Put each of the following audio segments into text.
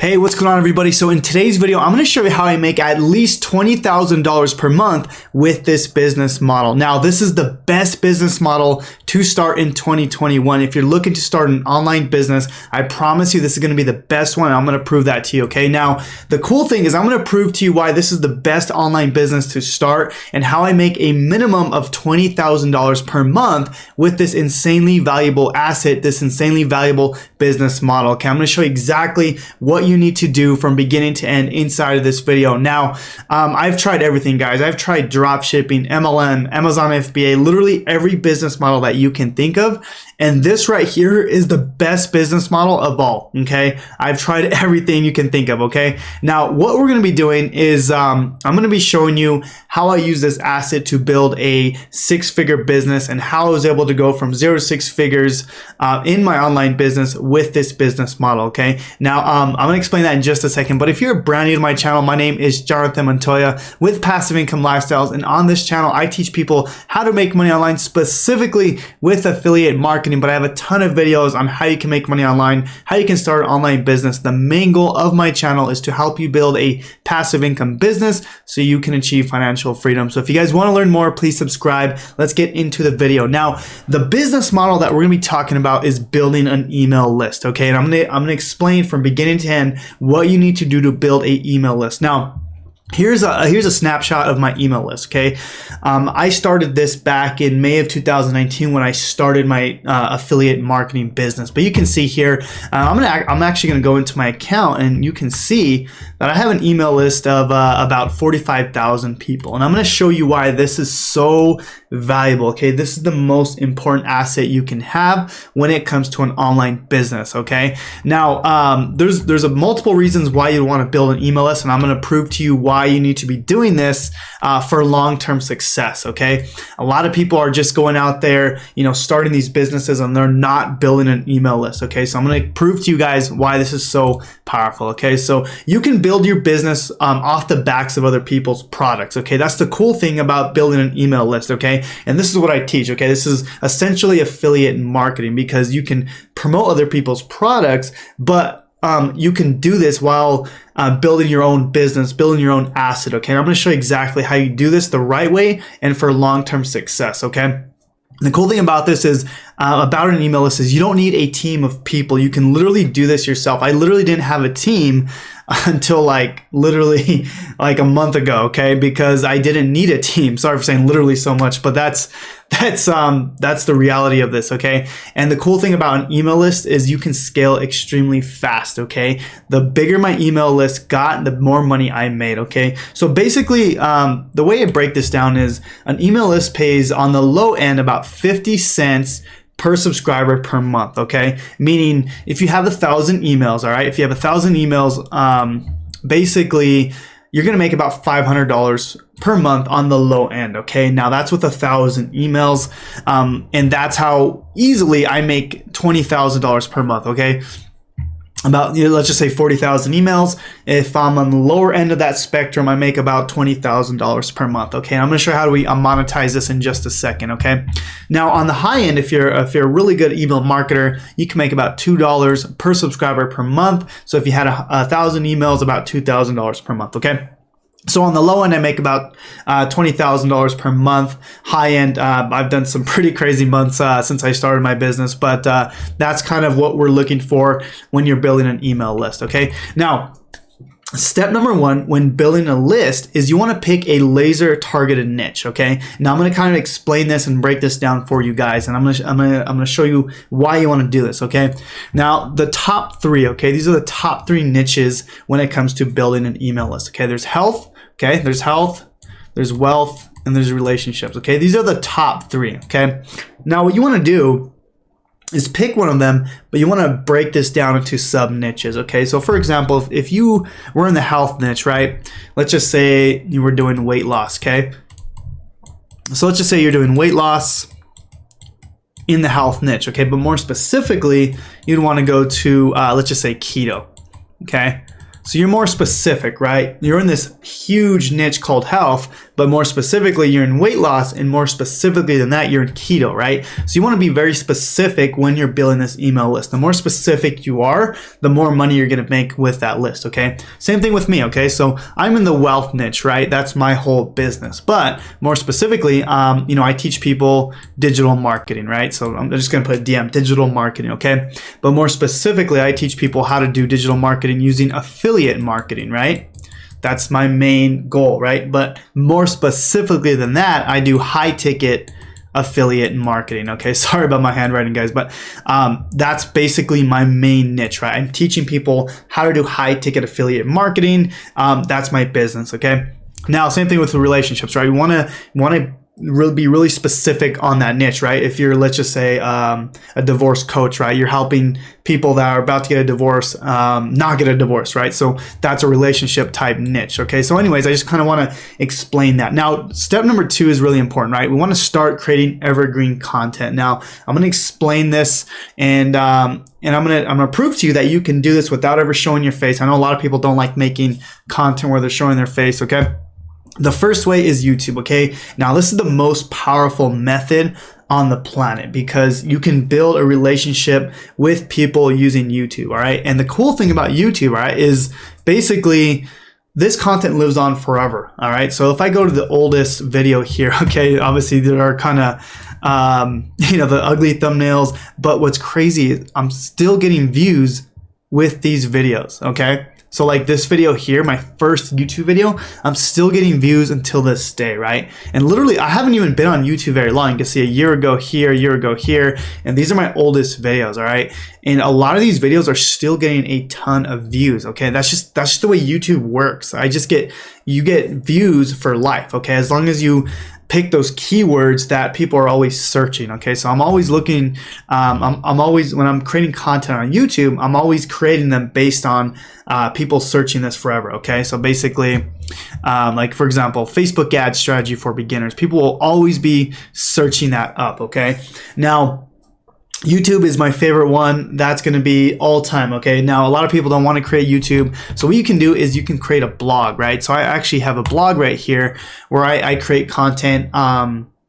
Hey, what's going on everybody? So in today's video, I'm going to show you how I make at least $20,000 per month with this business model. Now, this is the best business model to start in 2021. If you're looking to start an online business, I promise you this is going to be the best one. I'm going to prove that to you, okay? Now, the cool thing is I'm going to prove to you why this is the best online business to start and how I make a minimum of $20,000 per month with this insanely valuable asset, this insanely valuable business model. Okay, I'm going to show you exactly what you need to do from beginning to end inside of this video. Now, I've tried everything, guys. I've tried drop shipping, MLM, Amazon FBA, literally every business model that you can think of. And this right here is the best business model of all, okay? I've tried everything you can think of, okay? Now, what we're gonna be doing is I'm gonna be showing you how I use this asset to build a six-figure business and how I was able to go from 0 to 6 figures in my online business with this business model, okay? Now, I'm gonna explain that in just a second, but if you're brand new to my channel, my name is Jonathan Montoya with Passive Income Lifestyles, and on this channel, I teach people how to make money online, specifically with affiliate marketing, but I have a ton of videos on how you can make money online, how you can start an online business. The main goal of my channel is to help you build a passive income business so you can achieve financial freedom. So if you guys want to learn more, please subscribe. Let's get into the video. Now, the business model that we're going to be talking about is building an email list, okay? And I'm going to explain from beginning to end what you need to do to build a email list. Now, here's a snapshot of my email list, okay? I started this back in May of 2019 when I started my affiliate marketing business. But you can see here, I'm actually gonna go into my account and you can see that I have an email list of about 45,000 people. And I'm gonna show you why this is so valuable, okay? This is the most important asset you can have when it comes to an online business, okay? Now, there's multiple reasons why you want to build an email list, and I'm gonna prove to you why you need to be doing this for long-term success, okay? A lot of people are just going out there, starting these businesses and they're not building an email list, okay? So I'm gonna prove to you guys why this is so powerful, okay? So you can build your business off the backs of other people's products, okay? That's the cool thing about building an email list, okay? And this is what I teach, okay? This is essentially affiliate marketing because you can promote other people's products, but you can do this while building your own business, building your own asset, okay? And I'm gonna show you exactly how you do this the right way and for long-term success, okay? The cool thing about this is, about an email list is you don't need a team of people. You can literally do this yourself. I literally didn't have a team until literally a month ago, okay? Because I didn't need a team. Sorry for saying literally so much, but that's the reality of this, okay? And the cool thing about an email list is you can scale extremely fast, okay? The bigger my email list got, the more money I made, okay? So basically, the way I break this down is an email list pays on the low end about 50 cents per subscriber per month, okay? Meaning if you have 1,000 emails, all right? If you have 1,000 emails, basically you're gonna make about $500 per month on the low end, okay? Now that's with 1,000 emails, and that's how easily I make $20,000 per month, okay? About, let's just say 40,000 emails. If I'm on the lower end of that spectrum, I make about $20,000 per month, okay? And I'm gonna show you how do we monetize this in just a second, okay? Now on the high end, if you're a really good email marketer, you can make about $2 per subscriber per month. So if you had 1,000 emails, about $2,000 per month, okay? So on the low end, I make about $20,000 per month. High end, I've done some pretty crazy months since I started my business, but that's kind of what we're looking for when you're building an email list, okay? Now, step number one when building a list is you want to pick a laser targeted niche, okay? Now I'm going to kind of explain this and break this down for you guys, and I'm going to show you why you want to do this, okay? Now the top three, okay? These are the top three niches when it comes to building an email list, okay? There's health, okay? There's health, there's wealth, and there's relationships, okay? These are the top three, okay? Now what you want to do is pick one of them, but you want to break this down into sub niches, okay? So for example, if you were in the health niche, right? Let's just say you were doing weight loss, okay? So let's just say you're doing weight loss in the health niche, okay? But more specifically, you'd want to go to, let's just say keto, okay? So you're more specific, right? You're in this huge niche called health, but more specifically, you're in weight loss, and more specifically than that, you're in keto, right? So you want to be very specific when you're building this email list. The more specific you are, the more money you're going to make with that list, okay? Same thing with me, okay? So I'm in the wealth niche, right? That's my whole business. But more specifically, I teach people digital marketing, right? So I'm just going to put DM, digital marketing, okay? But more specifically, I teach people how to do digital marketing using affiliate marketing, right? That's my main goal, right? But more specifically than that, I do high ticket affiliate marketing, okay? Sorry about my handwriting, guys, but that's basically my main niche, right? I'm teaching people how to do high ticket affiliate marketing. That's my business, okay? Now, same thing with the relationships, right? We want to be really specific on that niche, right? If you're, let's just say, a divorce coach, right? You're helping people that are about to get a divorce, not get a divorce, right? So that's a relationship type niche, okay? So anyways, I just kind of want to explain that. Now, step number 2 is really important, right? We want to start creating evergreen content. Now, I'm going to explain this, and I'm gonna prove to you that you can do this without ever showing your face. I know a lot of people don't like making content where they're showing their face, okay? The first way is YouTube, okay? Now, this is the most powerful method on the planet because you can build a relationship with people using YouTube, all right? And the cool thing about YouTube, all right, is basically this content lives on forever, all right? So if I go to the oldest video here, okay, obviously there are kind of, the ugly thumbnails, but what's crazy is I'm still getting views with these videos, okay? So like this video here, my first YouTube video, I'm still getting views until this day, right? And literally, I haven't even been on YouTube very long. You can see a year ago here, and these are my oldest videos, all right? And a lot of these videos are still getting a ton of views, okay? That's just the way YouTube works. You get views for life, okay? As long as you pick those keywords that people are always searching, okay? So I'm always looking, I'm always, when I'm creating content on YouTube, I'm always creating them based on people searching this forever, okay? So basically, like for example, Facebook ad strategy for beginners. People will always be searching that up, okay? Now, YouTube is my favorite one. That's going to be all time, okay? Now, a lot of people don't want to create YouTube. So what you can do is you can create a blog, right? So I actually have a blog right here where I create content,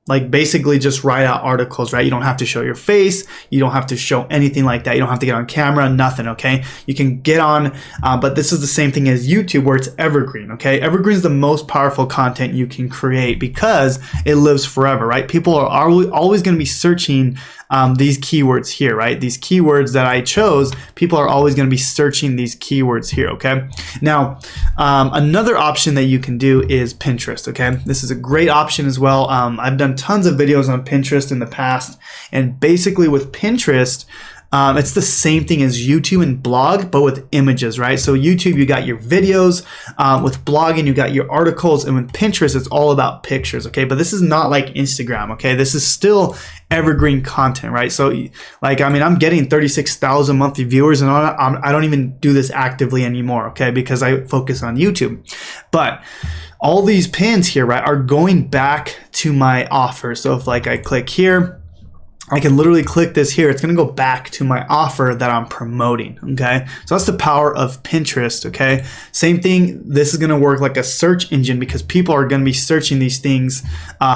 like basically just write out articles, right? You don't have to show your face. You don't have to show anything like that. You don't have to get on camera, nothing, okay? You can get on, but this is the same thing as YouTube where it's evergreen, okay? Evergreen is the most powerful content you can create because it lives forever, right? People are always going to be searching these keywords here, right? These keywords that I chose, people are always going to be searching these keywords here, okay? Now, another option that you can do is Pinterest, okay? This is a great option as well. I've done tons of videos on Pinterest in the past, and basically with Pinterest, it's the same thing as YouTube and blog, but with images, right? So YouTube, you got your videos. With blogging, you got your articles. And with Pinterest, it's all about pictures, okay? But this is not like Instagram, okay? This is still evergreen content, right? So like, I mean, I'm getting 36,000 monthly viewers, and I don't even do this actively anymore, okay? Because I focus on YouTube. But all these pins here, right, are going back to my offer. So if like I click here, I can literally click this here. It's going to go back to my offer that I'm promoting, okay? So that's the power of Pinterest, okay? Same thing, this is going to work like a search engine because people are going to be searching these things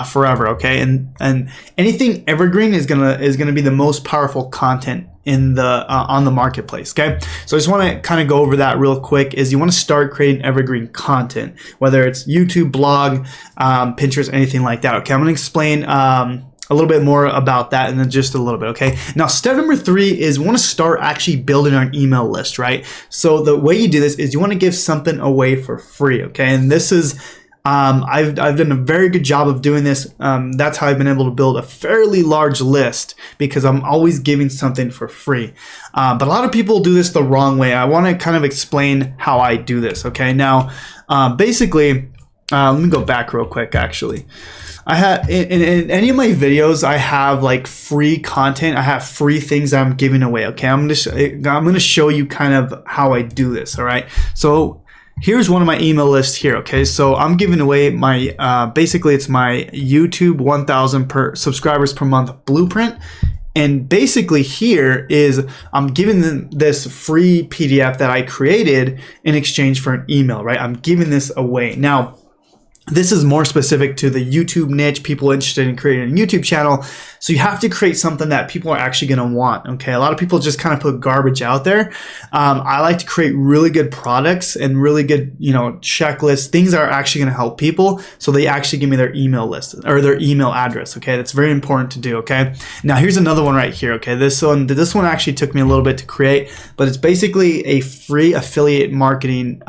forever, okay? And anything evergreen is going to be the most powerful content in the on the marketplace, okay? So I just want to kind of go over that real quick. Is you want to start creating evergreen content, whether it's YouTube, blog, Pinterest, anything like that, okay? I'm going to explain a little bit more about that and then just a little bit, okay? Now, step number 3 is we want to start actually building our email list, right? So the way you do this is you want to give something away for free, okay? And this is, I've done a very good job of doing this. That's how I've been able to build a fairly large list because I'm always giving something for free. But a lot of people do this the wrong way. I want to kind of explain how I do this, okay? Now, basically, let me go back real quick, actually. I have in any of my videos, I have like free content. I have free things that I'm giving away. Okay, I'm gonna show you kind of how I do this. All right, so here's one of my email lists here. Okay, so I'm giving away my basically it's my YouTube 1,000 subscribers per month blueprint. And basically here is I'm giving them this free PDF that I created in exchange for an email, right? I'm giving this away. Now, this is more specific to the YouTube niche, people interested in creating a YouTube channel. So you have to create something that people are actually going to want. Okay. A lot of people just kind of put garbage out there. I like to create really good products and really good, checklists, things that are actually going to help people. So they actually give me their email list or their email address. Okay. That's very important to do. Okay. Now here's another one right here. Okay. This one actually took me a little bit to create, but it's basically a free affiliate marketing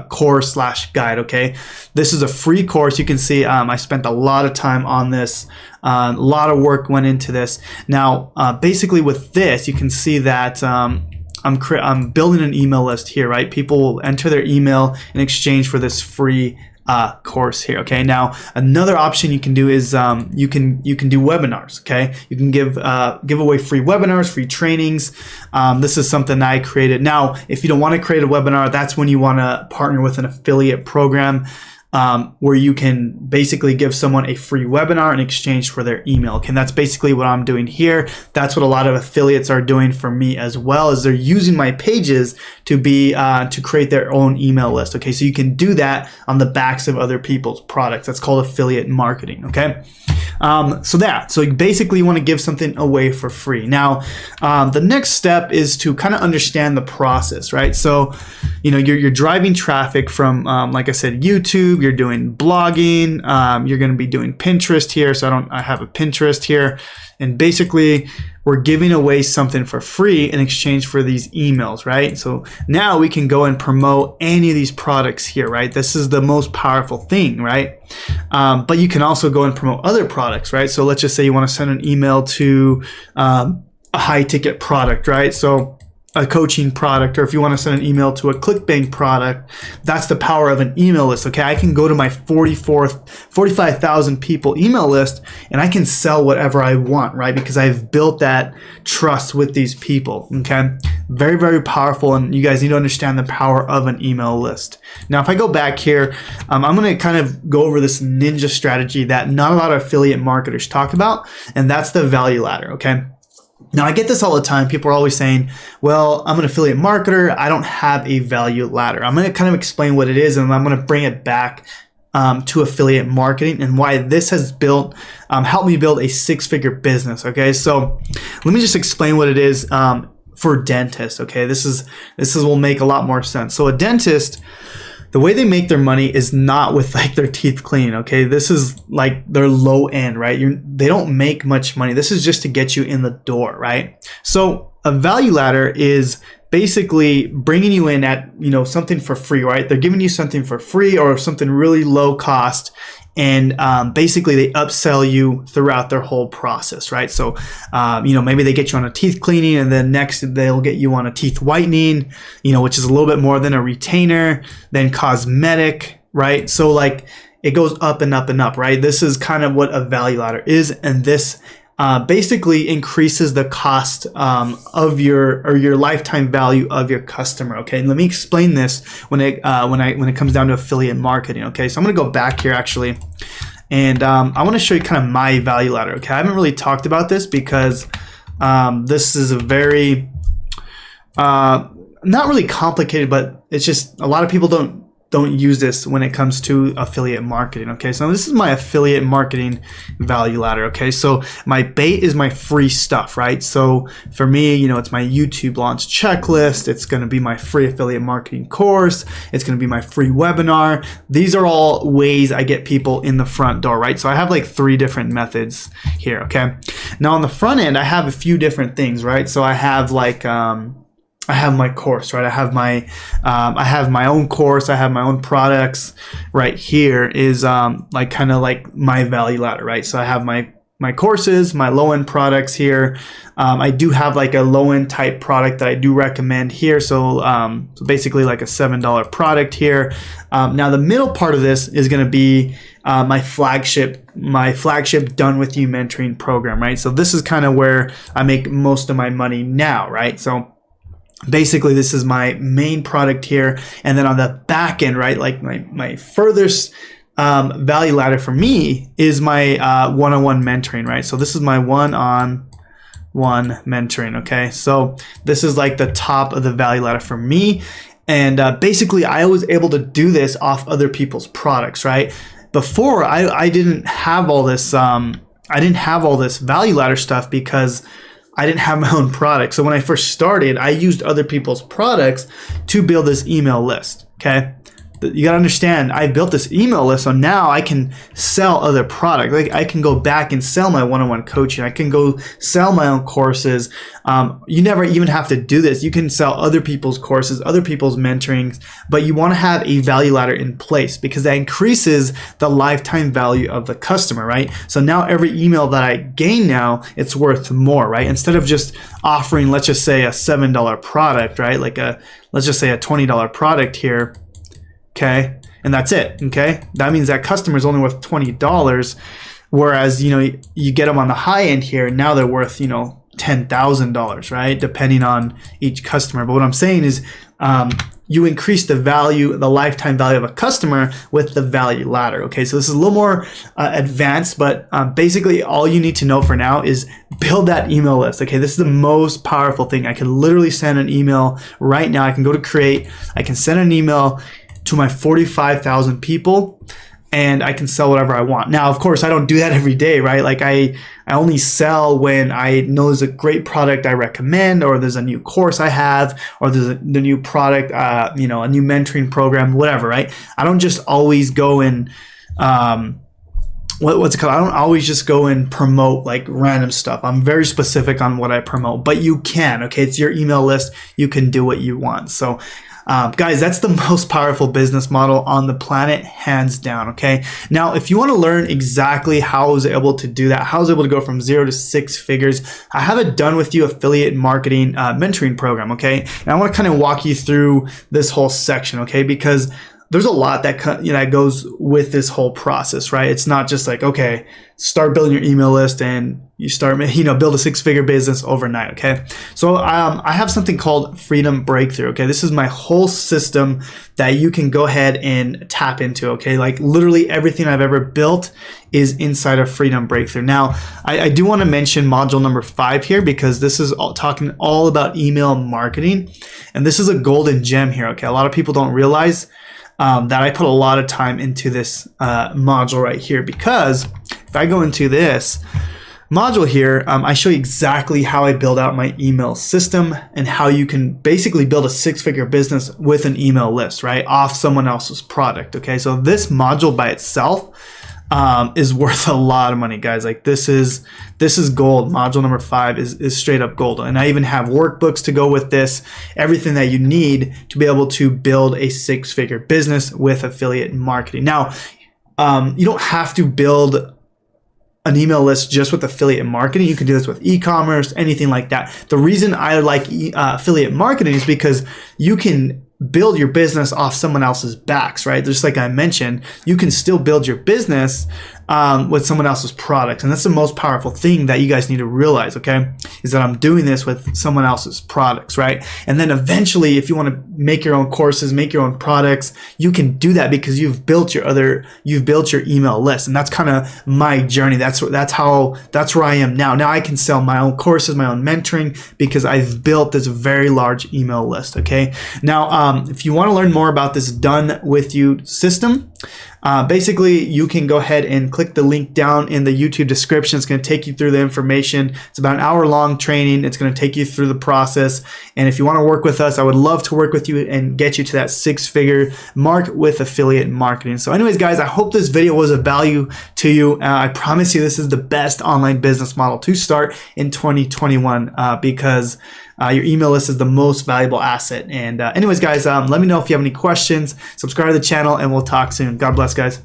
course / guide. Okay. This is a free course. You can see I spent a lot of time on this. A lot of work went into this. Now, basically with this, you can see that I'm building an email list here, right? People will enter their email in exchange for this free course here. Okay. Now, another option you can do is you can do webinars. Okay. You can give away free webinars, free trainings. This is something I created. Now, if you don't want to create a webinar, that's when you want to partner with an affiliate program. Where you can basically give someone a free webinar in exchange for their email. Okay, and that's basically what I'm doing here. That's what a lot of affiliates are doing for me as well, is they're using my pages to create their own email list. Okay, so you can do that on the backs of other people's products. That's called affiliate marketing. Okay, so you basically want to give something away for free. Now, the next step is to kind of understand the process, right? So, you're driving traffic from, like I said, YouTube. You're doing blogging. You're going to be doing Pinterest here. So I have a Pinterest here, and basically we're giving away something for free in exchange for these emails, right? So now we can go and promote any of these products here, right? This is the most powerful thing, right? But you can also go and promote other products, right? So let's just say you want to send an email to a high ticket product, right? So a coaching product, or if you want to send an email to a ClickBank product, that's the power of an email list. Okay, I can go to my 45,000 people email list and I can sell whatever I want, right? Because I've built that trust with these people. Okay, very, very powerful, and you guys need to understand the power of an email list. Now, if I go back here, I'm going to kind of go over this ninja strategy that not a lot of affiliate marketers talk about, and that's the value ladder. Okay. Now, I get this all the time. People are always saying, well, I'm an affiliate marketer. I don't have a value ladder. I'm going to kind of explain what it is, and I'm going to bring it back to affiliate marketing and why this has helped me build a 6-figure business. Okay, so let me just explain what it is for dentists. Okay, this will make a lot more sense. So a dentist, the way they make their money is not with like their teeth clean. Okay, this is like their low end, right? They don't make much money. This is just to get you in the door, right? So a value ladder is basically bringing you in at something for free, right? They're giving you something for free or something really low cost, and basically they upsell you throughout their whole process, right? So maybe they get you on a teeth cleaning, and then next they'll get you on a teeth whitening, which is a little bit more than a retainer, then cosmetic, right? So like it goes up and up and up, right? This is kind of what a value ladder is, and this basically increases the cost of your lifetime value of your customer. Okay, and let me explain this when it comes down to affiliate marketing. Okay, so I'm going to go back here actually, and I want to show you kind of my value ladder. Okay, I haven't really talked about this because this is a very not really complicated, but it's just a lot of people don't use this when it comes to affiliate marketing. Okay, so this is my affiliate marketing value ladder. Okay, so my bait is my free stuff, right? So for me, it's my YouTube launch checklist. It's going to be my free affiliate marketing course. It's going to be my free webinar. These are all ways I get people in the front door, right? So I have like 3 different methods here. Okay, now on the front end, I have a few different things, right? So I have like I have my course, right? I have my own course. I have my own products. Right here is like kind of like my value ladder, right? So I have my courses, my low end products here. I do have like a low end type product that I do recommend here. So basically like a $7 product here. Now the middle part of this is going to be my flagship Done With You mentoring program, right? So this is kind of where I make most of my money now, right? So basically, this is my main product here. And then on the back end, right, like my furthest value ladder for me is my one-on-one mentoring, right? So this is my one-on-one mentoring. Okay, so this is like the top of the value ladder for me. And basically, I was able to do this off other people's products, right? Before, I didn't have all this. I didn't have all this value ladder stuff because I didn't have my own product. So when I first started, I used other people's products to build this email list. Okay, you gotta understand, I built this email list, so now I can sell other product. Like I can go back and sell my one-on-one coaching. I can go sell my own courses. You never even have to do this. You can sell other people's courses, other people's mentorings, but you want to have a value ladder in place because that increases the lifetime value of the customer, right? So now every email that I gain now, it's worth more, right? Instead of just offering, let's just say a $7 product, right? Like let's just say a $20 product here. Okay, and that's it. Okay, that means that customer is only worth $20, whereas you get them on the high end here. Now they're worth $10,000, right? Depending on each customer. But what I'm saying is, you increase the value, the lifetime value of a customer with the value ladder. Okay, so this is a little more advanced, but basically all you need to know for now is build that email list. Okay, this is the most powerful thing. I can literally send an email right now. I can go to create. I can send an email to my 45,000 people, and I can sell whatever I want. Now, of course, I don't do that every day, right? Like I only sell when I know there's a great product I recommend, or there's a new course I have, or there's the new product, a new mentoring program, whatever, right? I don't just always go and what's it called? I don't always just go and promote like random stuff. I'm very specific on what I promote, but you can. Okay, it's your email list. You can do what you want. So. Guys, that's the most powerful business model on the planet, hands down. Okay. Now, if you want to learn exactly how I was able to do that, how I was able to go from 0 to 6 figures, I have a Done With You affiliate marketing mentoring program. Okay. And I want to kind of walk you through this whole section. Okay. Because there's a lot that goes with this whole process, right? It's not just like, okay, start building your email list and you start, build a 6-figure business overnight, okay? So I have something called Freedom Breakthrough, okay? This is my whole system that you can go ahead and tap into, okay? Like literally everything I've ever built is inside of Freedom Breakthrough. Now, I do want to mention module number 5 here because this is talking all about email marketing. And this is a golden gem here, okay? A lot of people don't realize that I put a lot of time into this module right here, because if I go into this module here, I show you exactly how I build out my email system and how you can basically build a 6-figure business with an email list, right, off someone else's product. Okay, so this module by itself is worth a lot of money, guys. Like this is gold. Module number 5 is straight up gold. And I even have workbooks to go with this, everything that you need to be able to build a 6-figure business with affiliate marketing. Now, you don't have to build an email list just with affiliate marketing. You can do this with e-commerce, anything like that. The reason I like affiliate marketing is because you can build your business off someone else's backs, right? Just like I mentioned, you can still build your business with someone else's products. And that's the most powerful thing that you guys need to realize, okay? Is that I'm doing this with someone else's products, right? And then eventually, if you want to make your own courses, make your own products, you can do that because you've built your email list. And that's kind of my journey. That's where I am now. Now I can sell my own courses, my own mentoring, because I've built this very large email list, okay? Now, if you want to learn more about this Done With You system, basically you can go ahead and click the link down in the YouTube description. It's going to take you through the information. It's about an hour-long training. It's going to take you through the process. And if you want to work with us, I would love to work with you and get you to that 6-figure mark with affiliate marketing. So anyways, guys, I hope this video was of value to you. I promise you this is the best online business model to start in 2021 because your email list is the most valuable asset. And anyways, guys, let me know if you have any questions. Subscribe to the channel, and we'll talk soon. God bless, guys.